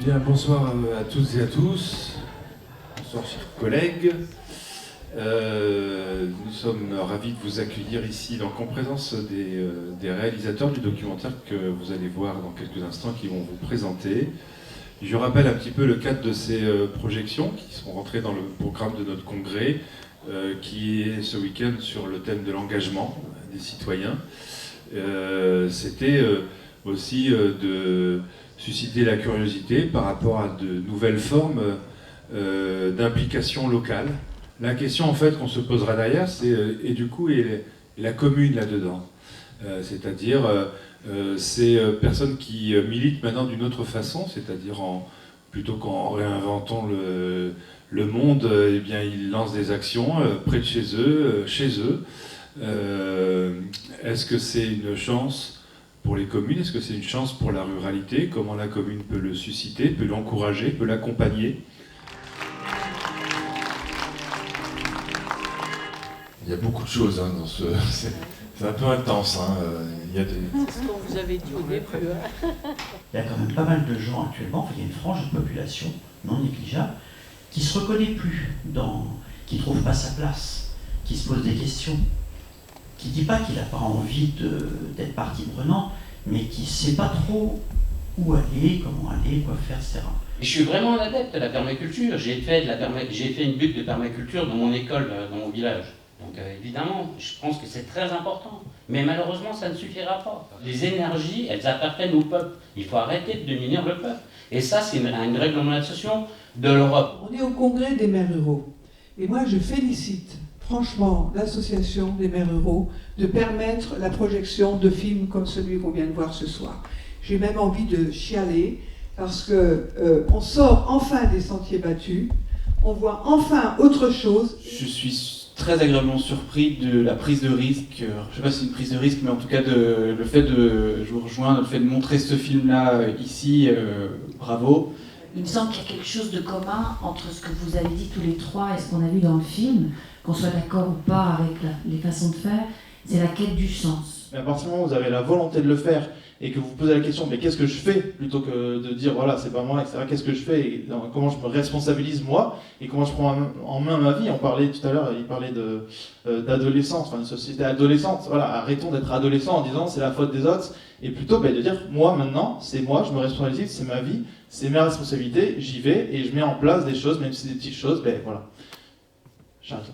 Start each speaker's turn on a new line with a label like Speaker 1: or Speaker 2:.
Speaker 1: Bien, bonsoir à toutes et à tous. Bonsoir, chers collègues. Nous sommes ravis de vous accueillir ici, donc en présence des réalisateurs du documentaire que vous allez voir dans quelques instants, qui vont vous présenter. Je rappelle un petit peu le cadre de ces projections qui sont rentrées dans le programme de notre congrès, qui est ce week-end sur le thème de l'engagement des citoyens. C'était aussi de susciter la curiosité par rapport à de nouvelles formes d'implication locale. La question en fait qu'on se posera derrière, c'est et du coup et la commune là-dedans, c'est-à-dire ces personnes qui militent maintenant d'une autre façon, c'est-à-dire plutôt qu'en réinventant le monde, eh bien ils lancent des actions près de chez eux, Est-ce que c'est une chance pour les communes? Est-ce que c'est une chance pour la ruralité? Comment la commune peut le susciter, peut l'encourager, peut l'accompagner? Il y a beaucoup de choses dans ce... C'est un peu intense. Il y a des...
Speaker 2: C'est ce qu'on vous avait dit au début.
Speaker 3: Il y a quand même pas mal de gens actuellement, il y a une frange de population non négligeable qui ne se reconnaît plus, qui ne trouve pas sa place, qui se pose des questions, qui ne dit pas qu'il n'a pas envie d'être partie prenante, mais qui ne sait pas trop où aller, comment aller, quoi faire, etc.
Speaker 4: Je suis vraiment un adepte de la permaculture. J'ai fait une butte de permaculture dans mon école, dans mon village. Donc évidemment, je pense que c'est très important. Mais malheureusement, ça ne suffira pas. Les énergies, elles appartiennent au peuple. Il faut arrêter de démunir le peuple. Et ça, c'est une réglementation de l'Europe.
Speaker 5: On est au congrès des maires ruraux. Et moi, je félicite franchement l'association des maires ruraux de permettre la projection de films comme celui qu'on vient de voir ce soir. J'ai même envie de chialer parce qu'on sort enfin des sentiers battus, on voit enfin autre chose.
Speaker 6: Je suis très agréablement surpris de la prise de risque, je ne sais pas si c'est une prise de risque, mais en tout cas le fait de, je vous rejoins, le fait de montrer ce film-là ici, bravo.
Speaker 7: Il me semble qu'il y a quelque chose de commun entre ce que vous avez dit tous les trois et ce qu'on a vu dans le film, qu'on soit d'accord ou pas avec les façons de faire, c'est la quête du sens.
Speaker 6: Mais à partir du moment où vous avez la volonté de le faire et que vous posez la question, mais qu'est-ce que je fais, plutôt que de dire voilà, c'est pas moi, etc., qu'est-ce que je fais et comment je me responsabilise moi et comment je prends en main ma vie. On parlait tout à l'heure, il parlait d'adolescence, enfin une société adolescente. Voilà, arrêtons d'être adolescents en disant c'est la faute des autres et plutôt de dire moi maintenant, c'est moi, je me responsabilise, c'est ma vie, c'est mes responsabilités, j'y vais et je mets en place des choses, même si c'est des petites choses, voilà. J'arrête là.